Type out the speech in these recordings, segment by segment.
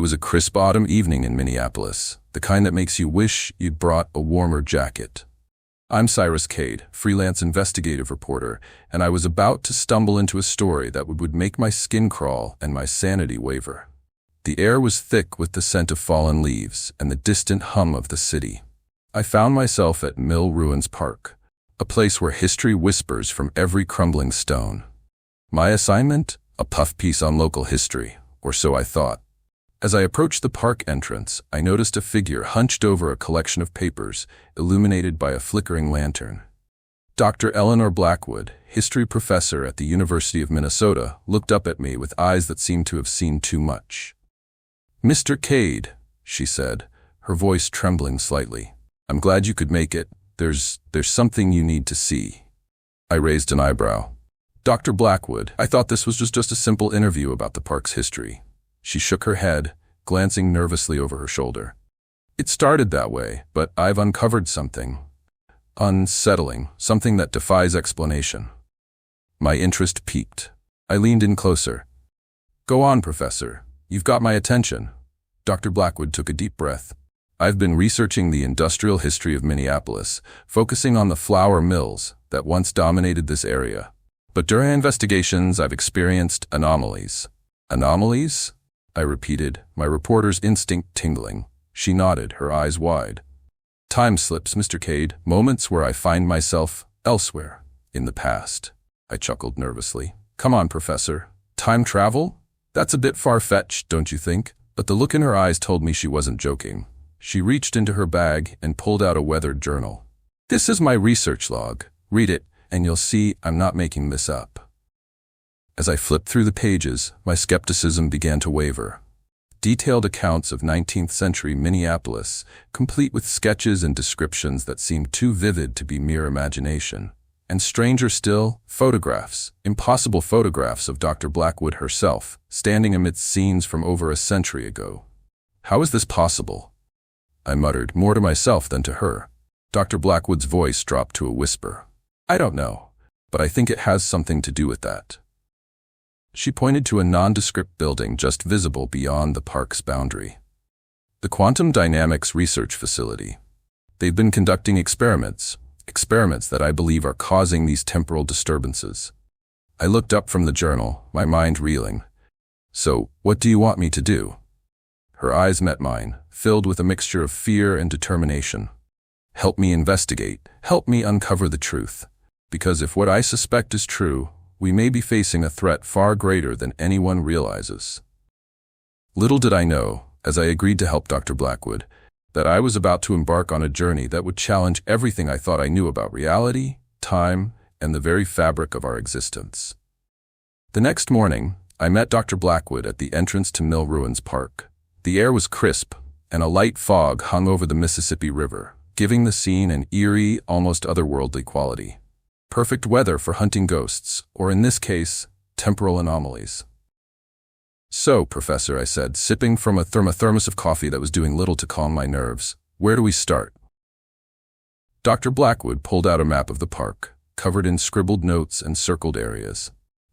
was a crisp autumn evening in Minneapolis, the kind that makes you wish you'd brought a warmer jacket. I'm Cyrus Kade, freelance investigative reporter, and I was about to stumble into a story that would make my skin crawl and my sanity waver. The air was thick with the scent of fallen leaves and the distant hum of the city. I found myself at Mill Ruins Park, a place where history whispers from every crumbling stone. My assignment? A puff piece on local history, or so I thought. As I approached the park entrance, I noticed a figure hunched over a collection of papers, illuminated by a flickering lantern. Dr. Eleanor Blackwood, history professor at the University of Minnesota, looked up at me with eyes that seemed to have seen too much. "Mr. Kade," she said, her voice trembling slightly. "I'm glad you could make it. There's something you need to see." I raised an eyebrow. "Dr. Blackwood, I thought this was just a simple interview about the park's history." She shook her head, glancing nervously over her shoulder. "It started that way, but I've uncovered something unsettling, something that defies explanation." My interest piqued. I leaned in closer. "Go on, Professor. You've got my attention." Dr. Blackwood took a deep breath. "I've been researching the industrial history of Minneapolis, focusing on the flour mills that once dominated this area. But during investigations, I've experienced anomalies." "Anomalies?" I repeated, my reporter's instinct tingling. She nodded, her eyes wide. "Time slips, Mr. Kade, moments where I find myself elsewhere, in the past." I chuckled nervously. "Come on, Professor. Time travel? That's a bit far-fetched, don't you think?" But the look in her eyes told me she wasn't joking. She reached into her bag and pulled out a weathered journal. "This is my research log. Read it, and you'll see I'm not making this up." As I flipped through the pages, my skepticism began to waver. Detailed accounts of 19th century Minneapolis, complete with sketches and descriptions that seemed too vivid to be mere imagination. And stranger still, photographs, impossible photographs of Dr. Blackwood herself, standing amidst scenes from over a century ago. "How is this possible?" I muttered, more to myself than to her. Dr. Blackwood's voice dropped to a whisper. "I don't know, but I think it has something to do with that." She pointed to a nondescript building just visible beyond the park's boundary. "The Quantum Dynamics Research Facility. They've been conducting experiments that I believe are causing these temporal disturbances." I looked up from the journal, my mind reeling. "So, what do you want me to do?" Her eyes met mine, filled with a mixture of fear and determination. "Help me investigate. Help me uncover the truth. Because if what I suspect is true, we may be facing a threat far greater than anyone realizes." Little did I know, as I agreed to help Dr. Blackwood, that I was about to embark on a journey that would challenge everything I thought I knew about reality, time, and the very fabric of our existence. The next morning, I met Dr. Blackwood at the entrance to Mill Ruins Park. The air was crisp, and a light fog hung over the Mississippi River, giving the scene an eerie, almost otherworldly quality. Perfect weather for hunting ghosts, or in this case, temporal anomalies. "So, Professor," I said, sipping from a thermos of coffee that was doing little to calm my nerves, "where do we start?" Dr. Blackwood pulled out a map of the park, covered in scribbled notes and circled areas.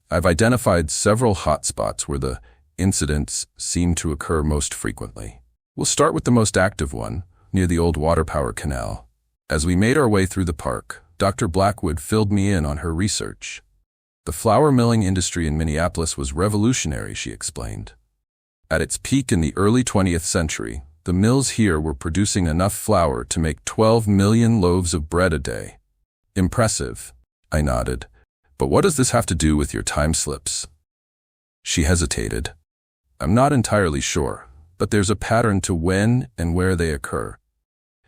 "I've identified several hot spots where the incidents seem to occur most frequently. We'll start with the most active one, near the old water power canal." As we made our way through the park, Dr. Blackwood filled me in on her research. "The flour milling industry in Minneapolis was revolutionary," she explained. "At its peak in the early 20th century, the mills here were producing enough flour to make 12 million loaves of bread a day." "Impressive," I nodded. "But what does this have to do with your time slips?" She hesitated. "I'm not entirely sure, but there's a pattern to when and where they occur.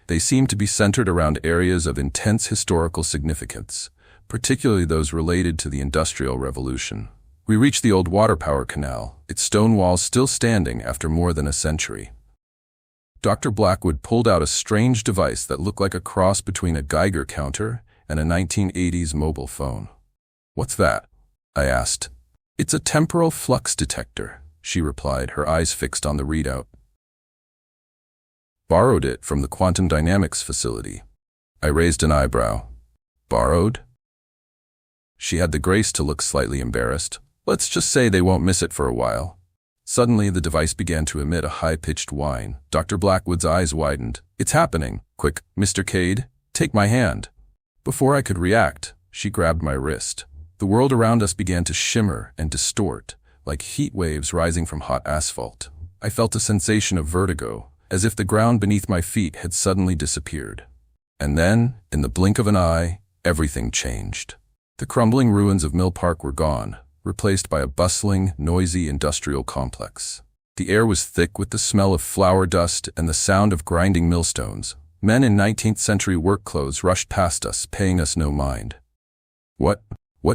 They seem to be centered around areas of intense historical significance, particularly those related to the Industrial Revolution. We reached the old water power canal, its stone walls still standing after more than a century." Dr. Blackwood pulled out a strange device that looked like a cross between a Geiger counter and a 1980s mobile phone. "What's that?" I asked. "It's a temporal flux detector," she replied, her eyes fixed on the readout. "Borrowed it from the Quantum Dynamics facility." I raised an eyebrow. "Borrowed?" She had the grace to look slightly embarrassed. "Let's just say they won't miss it for a while." Suddenly, the device began to emit a high-pitched whine. Dr. Blackwood's eyes widened. "It's happening! Quick, Mr. Kade, take my hand!" Before I could react, she grabbed my wrist. The world around us began to shimmer and distort, like heat waves rising from hot asphalt. I felt a sensation of vertigo, as if the ground beneath my feet had suddenly disappeared. And then, in the blink of an eye, everything changed. The crumbling ruins of Mill Park were gone, replaced by a bustling, noisy industrial complex. The air was thick with the smell of flour dust and the sound of grinding millstones. Men in 19th century work clothes rushed past us, paying us no mind. What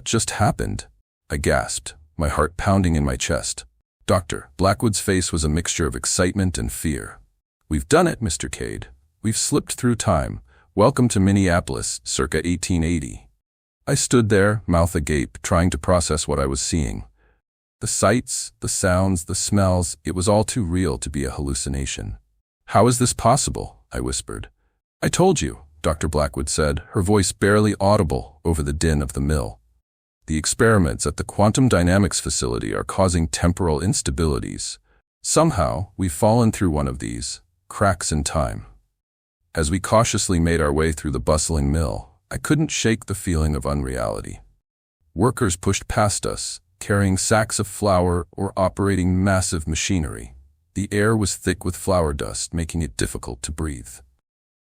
just happened?" I gasped, my heart pounding in my chest. Dr. Blackwood's face was a mixture of excitement and fear. "We've done it, Mr. Kade. We've slipped through time. Welcome to Minneapolis, circa 1880. I stood there, mouth agape, trying to process what I was seeing. The sights, the sounds, the smells, it was all too real to be a hallucination. "How is this possible?" I whispered. "I told you," Dr. Blackwood said, her voice barely audible over the din of the mill. "The experiments at the quantum dynamics facility are causing temporal instabilities. Somehow, we've fallen through one of these cracks in time." As we cautiously made our way through the bustling mill, I couldn't shake the feeling of unreality. Workers pushed past us, carrying sacks of flour or operating massive machinery. The air was thick with flour dust, making it difficult to breathe.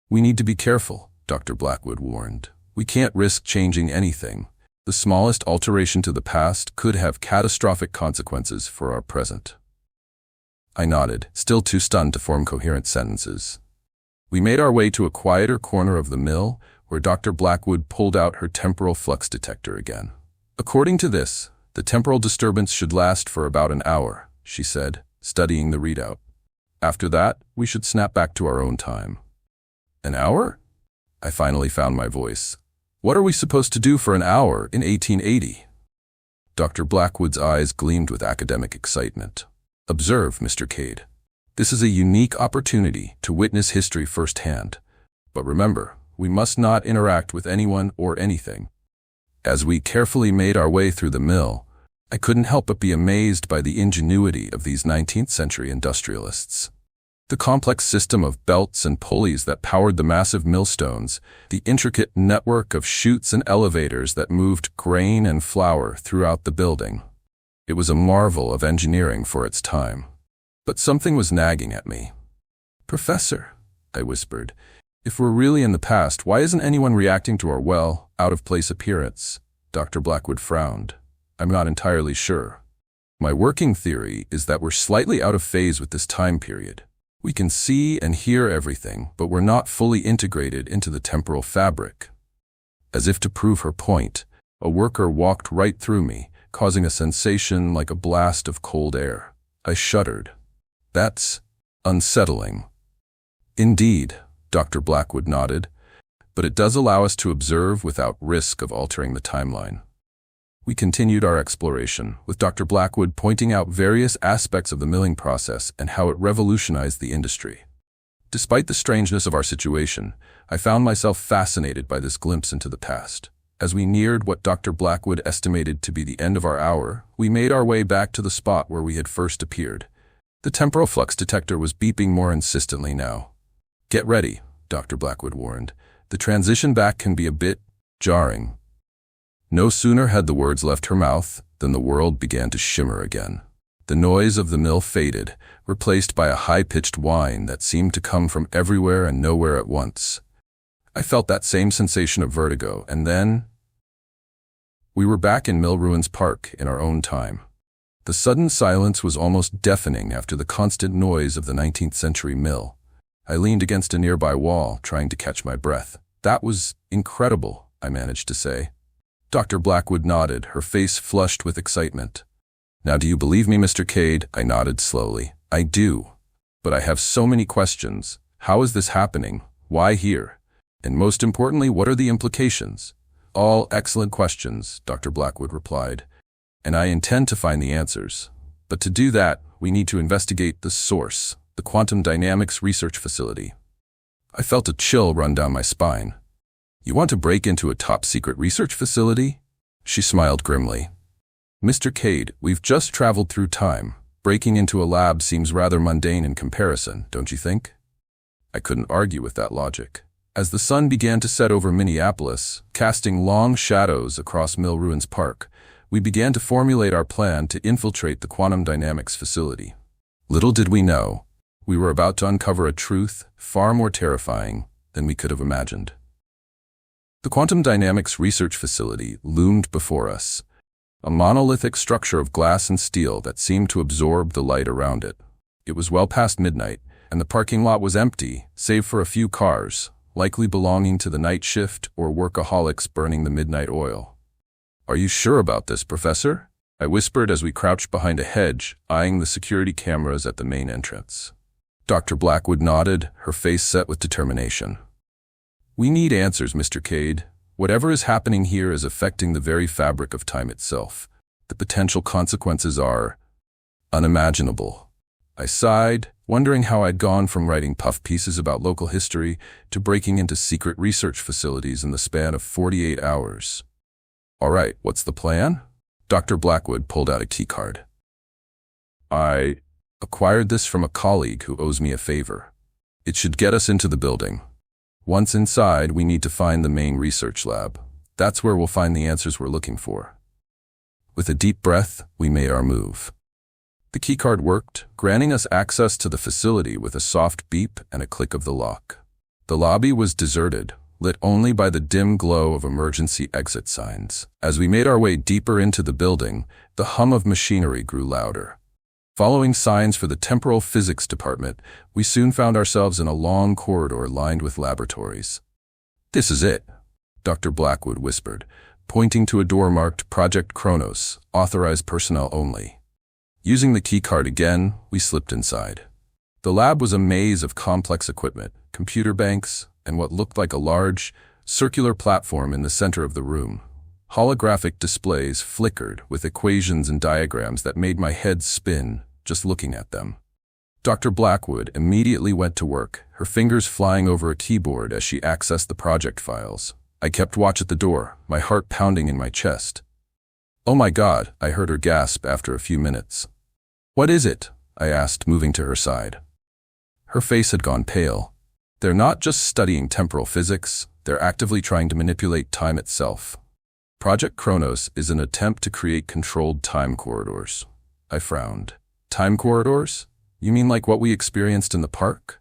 "We need to be careful," Dr. Blackwood warned. "We can't risk changing anything. The smallest alteration to the past could have catastrophic consequences for our present." I nodded, still too stunned to form coherent sentences. We made our way to a quieter corner of the mill, where Dr. Blackwood pulled out her temporal flux detector again. "According to this, the temporal disturbance should last for about an hour," she said, studying the readout. "After that, we should snap back to our own time." "An hour?" I finally found my voice. "What are we supposed to do for an hour in 1880? Dr. Blackwood's eyes gleamed with academic excitement. "Observe, Mr. Kade. This is a unique opportunity to witness history firsthand. But remember, we must not interact with anyone or anything." As we carefully made our way through the mill, I couldn't help but be amazed by the ingenuity of these 19th century industrialists. The complex system of belts and pulleys that powered the massive millstones, the intricate network of chutes and elevators that moved grain and flour throughout the building. It was a marvel of engineering for its time. But something was nagging at me. "Professor," I whispered, "if we're really in the past, why isn't anyone reacting to our, out-of-place appearance?" Dr. Blackwood frowned. "I'm not entirely sure. My working theory is that we're slightly out of phase with this time period. We can see and hear everything, but we're not fully integrated into the temporal fabric." As if to prove her point, a worker walked right through me, causing a sensation like a blast of cold air. I shuddered. "That's unsettling." "Indeed," Dr. Blackwood nodded, "but it does allow us to observe without risk of altering the timeline." We continued our exploration, with Dr. Blackwood pointing out various aspects of the milling process and how it revolutionized the industry. Despite the strangeness of our situation, I found myself fascinated by this glimpse into the past. As we neared what Dr. Blackwood estimated to be the end of our hour, we made our way back to the spot where we had first appeared. The temporal flux detector was beeping more insistently now. "Get ready," Dr. Blackwood warned. "The transition back can be a bit jarring." No sooner had the words left her mouth than the world began to shimmer again. The noise of the mill faded, replaced by a high-pitched whine that seemed to come from everywhere and nowhere at once. I felt that same sensation of vertigo, and then we were back in Mill Ruins Park in our own time. The sudden silence was almost deafening after the constant noise of the 19th century mill. I leaned against a nearby wall, trying to catch my breath. "That was incredible," I managed to say. Dr. Blackwood nodded, her face flushed with excitement. "Now do you believe me, Mr. Kade?" I nodded slowly. "I do. But I have so many questions. How is this happening? Why here? And most importantly, what are the implications?" "All excellent questions," Dr. Blackwood replied, "and I intend to find the answers. But to do that, we need to investigate the source, the quantum dynamics research facility." I felt a chill run down my spine. "You want to break into a top-secret research facility?" She smiled grimly. "Mr. Kade, we've just traveled through time. Breaking into a lab seems rather mundane in comparison, don't you think? I couldn't argue with that logic. As the sun began to set over Minneapolis, casting long shadows across Mill Ruins Park, we began to formulate our plan to infiltrate the quantum dynamics facility. Little did we know, we were about to uncover a truth far more terrifying than we could have imagined. The quantum dynamics research facility loomed before us, a monolithic structure of glass and steel that seemed to absorb the light around it. It was well past midnight, and the parking lot was empty, save for a few cars, likely belonging to the night shift or workaholics burning the midnight oil. "Are you sure about this, Professor?" I whispered as we crouched behind a hedge, eyeing the security cameras at the main entrance. Dr. Blackwood nodded, her face set with determination. "We need answers, Mr. Kade. Whatever is happening here is affecting the very fabric of time itself. The potential consequences are unimaginable." I sighed, wondering how I'd gone from writing puff pieces about local history to breaking into secret research facilities in the span of 48 hours. "All right, what's the plan?" Dr. Blackwood pulled out a key card. "I acquired this from a colleague who owes me a favor. It should get us into the building. Once inside, we need to find the main research lab. That's where we'll find the answers we're looking for." With a deep breath, we made our move. The keycard worked, granting us access to the facility with a soft beep and a click of the lock. The lobby was deserted, lit only by the dim glow of emergency exit signs. As we made our way deeper into the building, the hum of machinery grew louder. Following signs for the Temporal Physics Department, we soon found ourselves in a long corridor lined with laboratories. "This is it," Dr. Blackwood whispered, pointing to a door marked Project Kronos, authorized personnel only. Using the keycard again, we slipped inside. The lab was a maze of complex equipment, computer banks, and what looked like a large, circular platform in the center of the room. Holographic displays flickered with equations and diagrams that made my head spin just looking at them. Dr. Blackwood immediately went to work, her fingers flying over a keyboard as she accessed the project files. I kept watch at the door, my heart pounding in my chest. "Oh my God," I heard her gasp after a few minutes. "What is it?" I asked, moving to her side. Her face had gone pale. "They're not just studying temporal physics, they're actively trying to manipulate time itself. Project Kronos is an attempt to create controlled time corridors." I frowned. "Time corridors? You mean like what we experienced in the park?"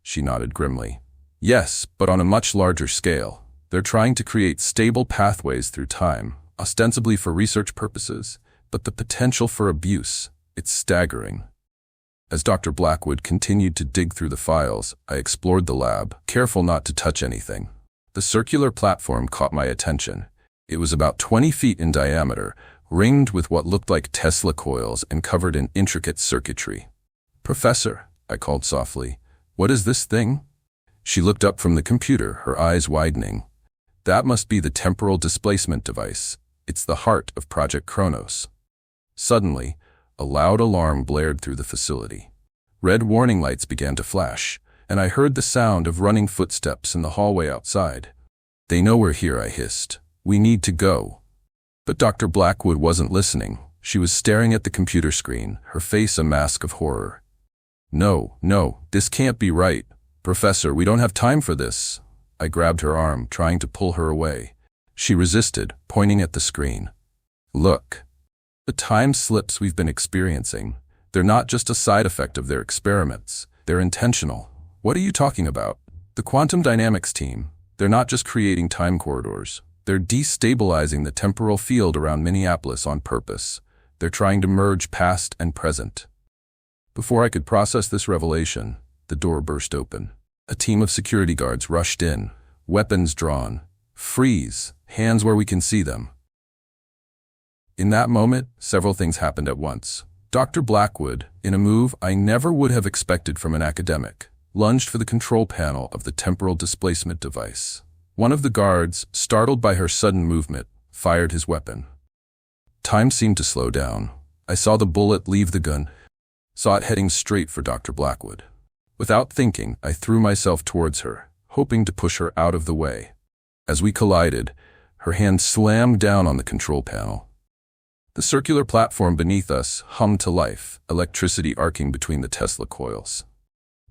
She nodded grimly. "Yes, but on a much larger scale. They're trying to create stable pathways through time, ostensibly for research purposes, but the potential for abuse, it's staggering." As Dr. Blackwood continued to dig through the files, I explored the lab, careful not to touch anything. The circular platform caught my attention. It was about 20 feet in diameter, ringed with what looked like Tesla coils and covered in intricate circuitry. "Professor," I called softly, "what is this thing?" She looked up from the computer, her eyes widening. "That must be the temporal displacement device. It's the heart of Project Kronos." Suddenly, a loud alarm blared through the facility. Red warning lights began to flash, and I heard the sound of running footsteps in the hallway outside. "They know we're here," I hissed. "We need to go." But Dr. Blackwood wasn't listening. She was staring at the computer screen, her face a mask of horror. No, this can't be right. Professor, we don't have time for this." I grabbed her arm, trying to pull her away. She resisted, pointing at the screen. "Look. The time slips we've been experiencing, they're not just a side effect of their experiments. They're intentional." "What are you talking about?" "The quantum dynamics team. They're not just creating time corridors. They're destabilizing the temporal field around Minneapolis on purpose. They're trying to merge past and present." Before I could process this revelation, the door burst open. A team of security guards rushed in, weapons drawn. "Freeze! Hands where we can see them." In that moment, several things happened at once. Dr. Blackwood, in a move I never would have expected from an academic, lunged for the control panel of the temporal displacement device. One of the guards, startled by her sudden movement, fired his weapon. Time seemed to slow down. I saw the bullet leave the gun, saw it heading straight for Dr. Blackwood. Without thinking, I threw myself towards her, hoping to push her out of the way. As we collided, her hand slammed down on the control panel. The circular platform beneath us hummed to life, electricity arcing between the Tesla coils.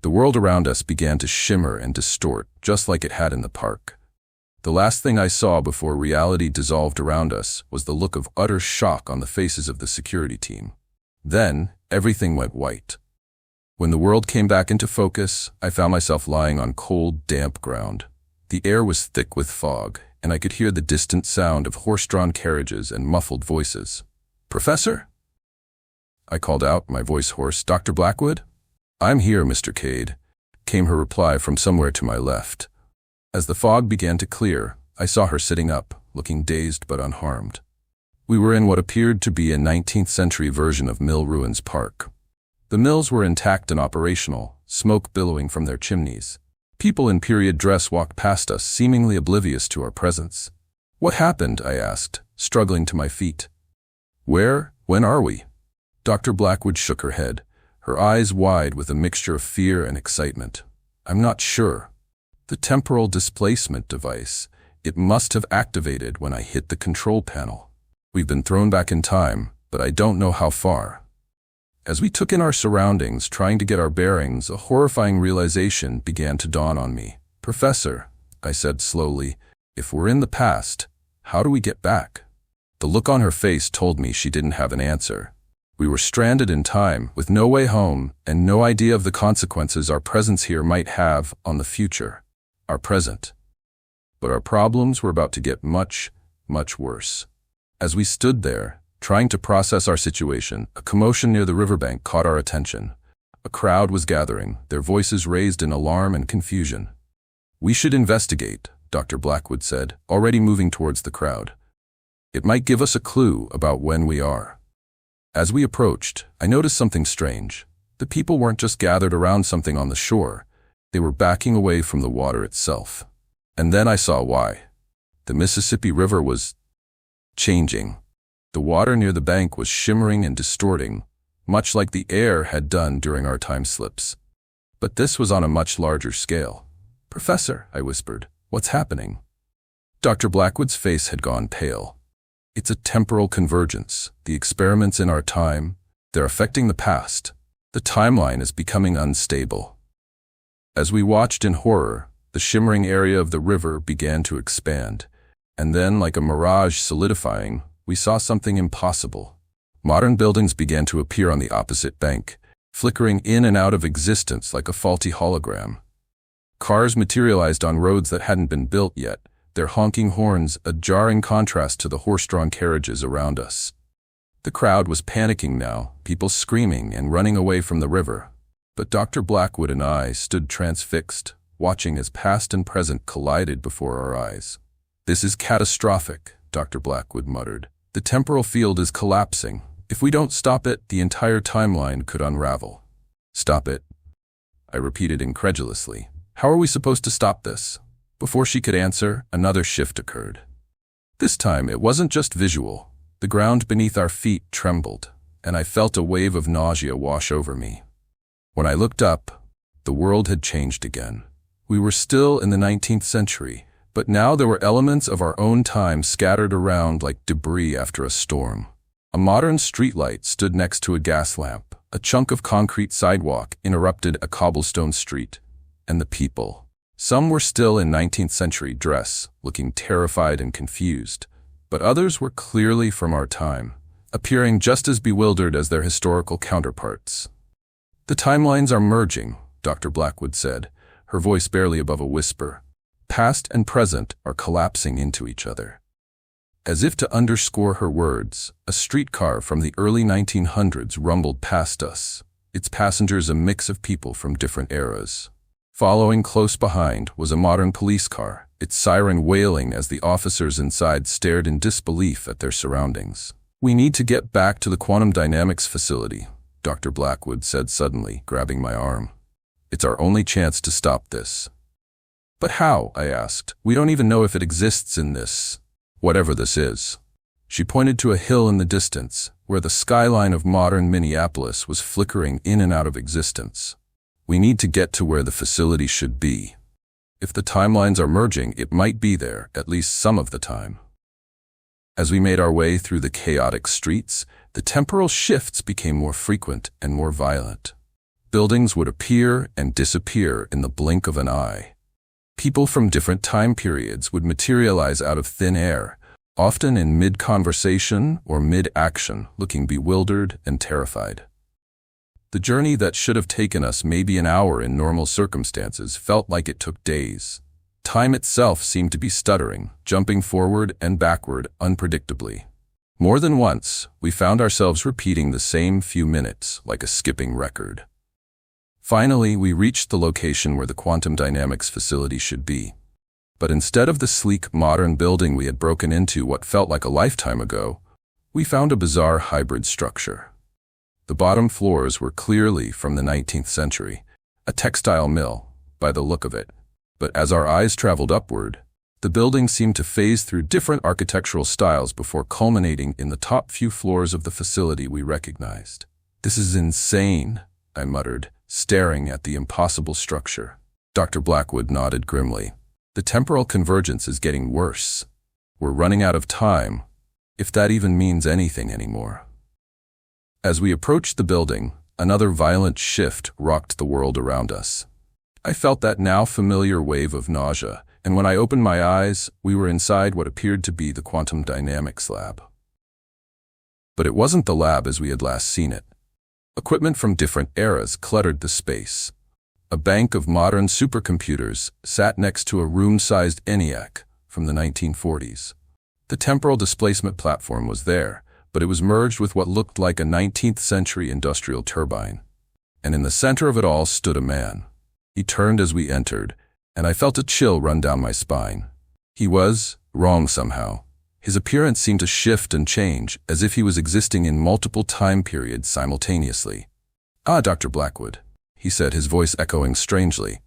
The world around us began to shimmer and distort, just like it had in the park. The last thing I saw before reality dissolved around us was the look of utter shock on the faces of the security team. Then, everything went white. When the world came back into focus, I found myself lying on cold, damp ground. The air was thick with fog, and I could hear the distant sound of horse-drawn carriages and muffled voices. "Professor?" I called out, my voice hoarse. "Dr. Blackwood?" "I'm here, Mr. Kade," came her reply from somewhere to my left. As the fog began to clear, I saw her sitting up, looking dazed but unharmed. We were in what appeared to be a 19th century version of Mill Ruins Park. The mills were intact and operational, smoke billowing from their chimneys. People in period dress walked past us, seemingly oblivious to our presence. "What happened?" I asked, struggling to my feet. When are we?" Dr. Blackwood shook her head, her eyes wide with a mixture of fear and excitement. "I'm not sure. The temporal displacement device, it must have activated when I hit the control panel. We've been thrown back in time, but I don't know how far." As we took in our surroundings, trying to get our bearings, a horrifying realization began to dawn on me. "Professor," I said slowly, "if we're in the past, how do we get back?" The look on her face told me she didn't have an answer. We were stranded in time, with no way home, and no idea of the consequences our presence here might have on the future, our present. But our problems were about to get much, much worse. As we stood there, trying to process our situation, a commotion near the riverbank caught our attention. A crowd was gathering, their voices raised in alarm and confusion. "We should investigate," Dr. Blackwood said, already moving towards the crowd. "It might give us a clue about when we are." As we approached, I noticed something strange. The people weren't just gathered around something on the shore. They were backing away from the water itself. And then I saw why. The Mississippi River was changing. The water near the bank was shimmering and distorting, much like the air had done during our time slips. But this was on a much larger scale. "Professor," I whispered, "what's happening?" Dr. Blackwood's face had gone pale. "It's a temporal convergence. The experiments in our time, they're affecting the past. The timeline is becoming unstable." As we watched in horror, the shimmering area of the river began to expand, and then, like a mirage solidifying, we saw something impossible. Modern buildings began to appear on the opposite bank, flickering in and out of existence like a faulty hologram. Cars materialized on roads that hadn't been built yet, their honking horns a jarring contrast to the horse-drawn carriages around us. The crowd was panicking now, people screaming and running away from the river. But Dr. Blackwood and I stood transfixed, watching as past and present collided before our eyes. "This is catastrophic," Dr. Blackwood muttered. "The temporal field is collapsing. If we don't stop it, the entire timeline could unravel." "Stop it?" I repeated incredulously. "How are we supposed to stop this?" Before she could answer, another shift occurred. This time, it wasn't just visual. The ground beneath our feet trembled, and I felt a wave of nausea wash over me. When I looked up, the world had changed again. We were still in the 19th century, but now there were elements of our own time scattered around like debris after a storm. A modern streetlight stood next to a gas lamp. A chunk of concrete sidewalk interrupted a cobblestone street. And the people. Some were still in 19th century dress, looking terrified and confused, but others were clearly from our time, appearing just as bewildered as their historical counterparts. "The timelines are merging," Dr. Blackwood said, her voice barely above a whisper. "Past and present are collapsing into each other." As if to underscore her words, a streetcar from the early 1900s rumbled past us, its passengers a mix of people from different eras. Following close behind was a modern police car, its siren wailing as the officers inside stared in disbelief at their surroundings. "We need to get back to the quantum dynamics facility," Dr. Blackwood said suddenly, grabbing my arm. "It's our only chance to stop this." "But how?" I asked. "We don't even know if it exists in this, whatever this is." She pointed to a hill in the distance, where the skyline of modern Minneapolis was flickering in and out of existence. "We need to get to where the facility should be. If the timelines are merging, it might be there, at least some of the time." As we made our way through the chaotic streets, the temporal shifts became more frequent and more violent. Buildings would appear and disappear in the blink of an eye. People from different time periods would materialize out of thin air, often in mid-conversation or mid-action, looking bewildered and terrified. The journey that should have taken us maybe an hour in normal circumstances felt like it took days. Time itself seemed to be stuttering, jumping forward and backward unpredictably. More than once, we found ourselves repeating the same few minutes like a skipping record. Finally, we reached the location where the quantum dynamics facility should be. But instead of the sleek, modern building we had broken into what felt like a lifetime ago, we found a bizarre hybrid structure. The bottom floors were clearly from the 19th century, a textile mill, by the look of it. But as our eyes traveled upward, the building seemed to phase through different architectural styles before culminating in the top few floors of the facility we recognized. "This is insane," I muttered, staring at the impossible structure. Dr. Blackwood nodded grimly. "The temporal convergence is getting worse. We're running out of time, if that even means anything anymore." As we approached the building, another violent shift rocked the world around us. I felt that now familiar wave of nausea, and when I opened my eyes, we were inside what appeared to be the quantum dynamics lab. But it wasn't the lab as we had last seen it. Equipment from different eras cluttered the space. A bank of modern supercomputers sat next to a room-sized ENIAC from the 1940s. The temporal displacement platform was there, but it was merged with what looked like a 19th-century industrial turbine. And in the center of it all stood a man. He turned as we entered, and I felt a chill run down my spine. He was wrong somehow. His appearance seemed to shift and change, as if he was existing in multiple time periods simultaneously. "Ah, Dr. Blackwood," he said, his voice echoing strangely.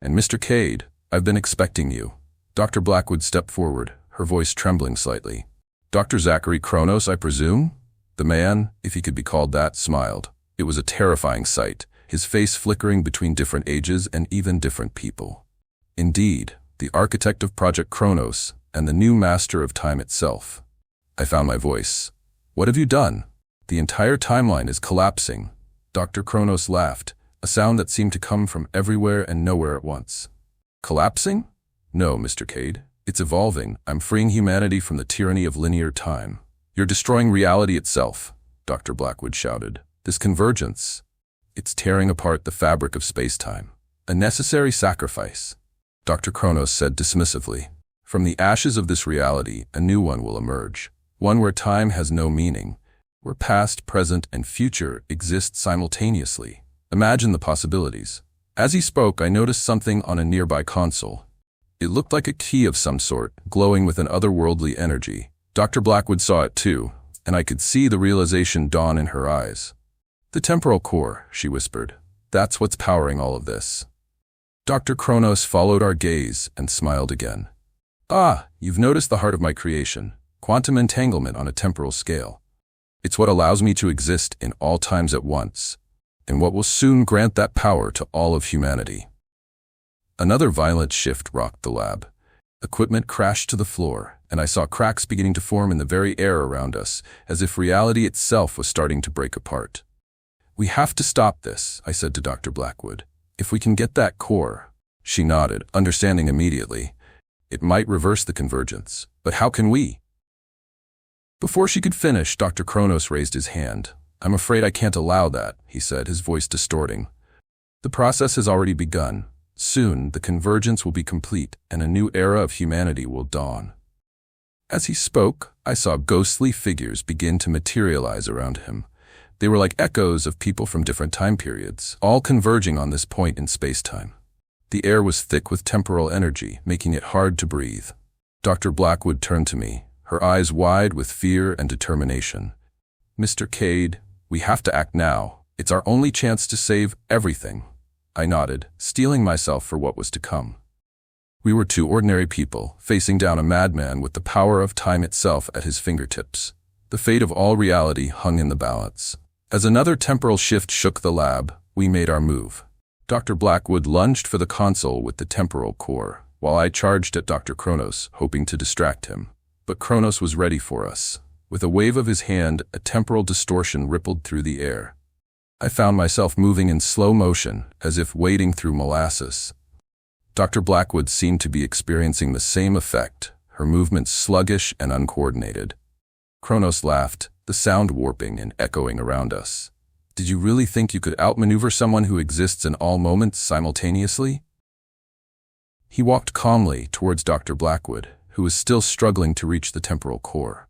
"And Mr. Kade, I've been expecting you." Dr. Blackwood stepped forward, her voice trembling slightly. "Dr. Zachary Kronos, I presume?" The man, if he could be called that, smiled. It was a terrifying sight, his face flickering between different ages and even different people. Indeed, the architect of Project Kronos and the new master of time itself. I found my voice. "What have you done? The entire timeline is collapsing." Dr. Kronos laughed, a sound that seemed to come from everywhere and nowhere at once. "Collapsing? No, Mr. Kade. It's evolving. I'm freeing humanity from the tyranny of linear time." "You're destroying reality itself," Dr. Blackwood shouted. "This convergence, it's tearing apart the fabric of space-time. A necessary sacrifice." Dr. Kronos said dismissively. "From the ashes of this reality, a new one will emerge. One where time has no meaning, where past, present, and future exist simultaneously. Imagine the possibilities." As he spoke, I noticed something on a nearby console. It looked like a key of some sort, glowing with an otherworldly energy. Dr. Blackwood saw it too, and I could see the realization dawn in her eyes. "The temporal core," she whispered. "That's what's powering all of this." Dr. Kronos followed our gaze and smiled again. "Ah, you've noticed the heart of my creation, quantum entanglement on a temporal scale. It's what allows me to exist in all times at once, and what will soon grant that power to all of humanity." Another violent shift rocked the lab. Equipment crashed to the floor, and I saw cracks beginning to form in the very air around us, as if reality itself was starting to break apart. "We have to stop this," I said to Dr. Blackwood. "If we can get that core." She nodded, understanding immediately. "It might reverse the convergence. But how can we?" Before she could finish, Dr. Kronos raised his hand. "I'm afraid I can't allow that," he said, his voice distorting. "The process has already begun. Soon, the convergence will be complete, and a new era of humanity will dawn." As he spoke, I saw ghostly figures begin to materialize around him. They were like echoes of people from different time periods, all converging on this point in space-time. The air was thick with temporal energy, making it hard to breathe. Dr. Blackwood turned to me, her eyes wide with fear and determination. "Mr. Kade, we have to act now. It's our only chance to save everything." I nodded, steeling myself for what was to come. We were two ordinary people, facing down a madman with the power of time itself at his fingertips. The fate of all reality hung in the balance. As another temporal shift shook the lab, we made our move. Dr. Blackwood lunged for the console with the temporal core, while I charged at Dr. Kronos, hoping to distract him. but Kronos was ready for us. With a wave of his hand, a temporal distortion rippled through the air. I found myself moving in slow motion, as if wading through molasses. Dr. Blackwood seemed to be experiencing the same effect, her movements sluggish and uncoordinated. Kronos laughed, the sound warping and echoing around us. Did you really think you could outmaneuver someone who exists in all moments simultaneously? He walked calmly towards Dr. Blackwood, who was still struggling to reach the temporal core.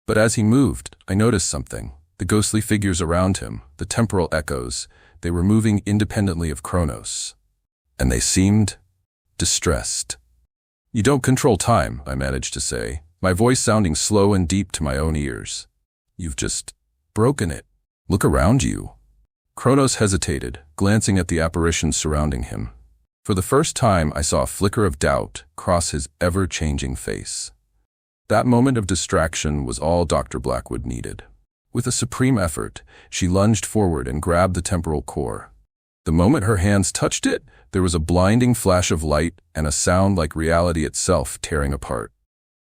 But as he moved, I noticed something. The ghostly figures around him, the temporal echoes, they were moving independently of Kronos. And they seemed distressed. "You don't control time," I managed to say, my voice sounding slow and deep to my own ears. "You've just broken it. Look around you." Kronos hesitated, glancing at the apparitions surrounding him. For the first time, I saw a flicker of doubt cross his ever-changing face. That moment of distraction was all Dr. Blackwood needed. With a supreme effort, she lunged forward and grabbed the temporal core. The moment her hands touched it, there was a blinding flash of light and a sound like reality itself tearing apart.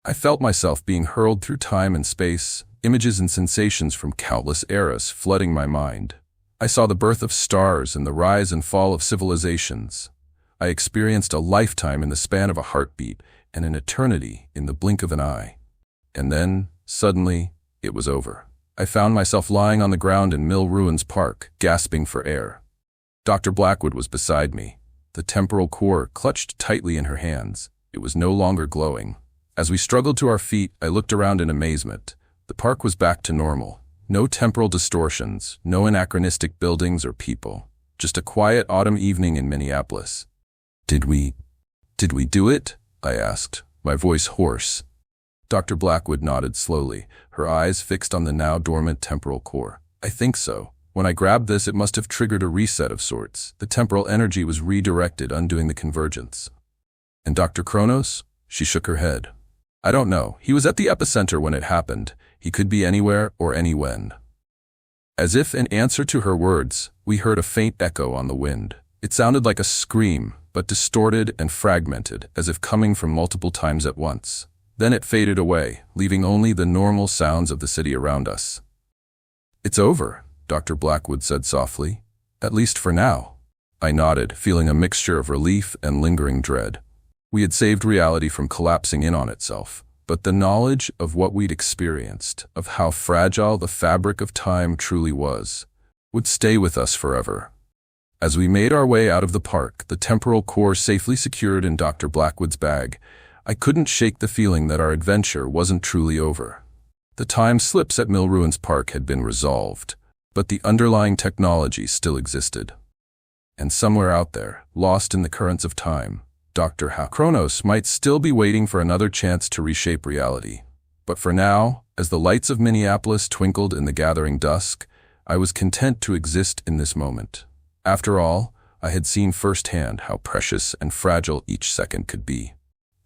I felt myself being hurled through time and space, images and sensations from countless eras flooding my mind. I saw the birth of stars and the rise and fall of civilizations. I experienced a lifetime in the span of a heartbeat and an eternity in the blink of an eye. And then, suddenly, it was over. I found myself lying on the ground in Mill Ruins Park, gasping for air. Dr. Blackwood was beside me, the temporal core clutched tightly in her hands. It was no longer glowing. As we struggled to our feet, I looked around in amazement. The park was back to normal. No temporal distortions, no anachronistic buildings or people. Just a quiet autumn evening in Minneapolis. Did we do it?" I asked, my voice hoarse. Dr. Blackwood nodded slowly, her eyes fixed on the now dormant temporal core. "I think so. When I grabbed this, it must have triggered a reset of sorts. The temporal energy was redirected, undoing the convergence." "And Dr. Kronos?" She shook her head. "I don't know. He was at the epicenter when it happened. He could be anywhere or anywhen." As if in answer to her words, we heard a faint echo on the wind. It sounded like a scream, but distorted and fragmented, as if coming from multiple times at once. Then it faded away, leaving only the normal sounds of the city around us. "It's over," Dr. Blackwood said softly. "At least for now." I nodded, feeling a mixture of relief and lingering dread. We had saved reality from collapsing in on itself, but the knowledge of what we'd experienced, of how fragile the fabric of time truly was, would stay with us forever. As we made our way out of the park, the temporal core safely secured in Dr. Blackwood's bag, I couldn't shake the feeling that our adventure wasn't truly over. The time slips at Mill Ruins Park had been resolved, but the underlying technology still existed. And somewhere out there, lost in the currents of time, Dr. Kronos might still be waiting for another chance to reshape reality. But for now, as the lights of Minneapolis twinkled in the gathering dusk, I was content to exist in this moment. After all, I had seen firsthand how precious and fragile each second could be.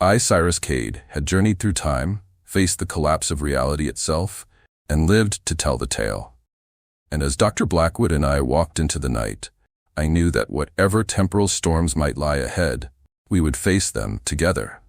I, Cyrus Kade, had journeyed through time, faced the collapse of reality itself, and lived to tell the tale. And as Dr. Blackwood and I walked into the night, I knew that whatever temporal storms might lie ahead, we would face them together.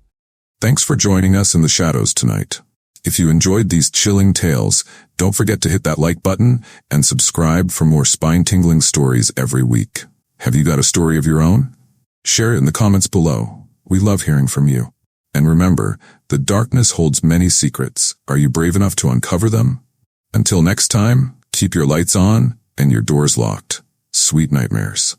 Thanks for joining us in the shadows tonight. If you enjoyed these chilling tales, don't forget to hit that like button and subscribe for more spine-tingling stories every week. Have you got a story of your own? Share it in the comments below. We love hearing from you. And remember, the darkness holds many secrets. Are you brave enough to uncover them? Until next time, keep your lights on and your doors locked. Sweet nightmares.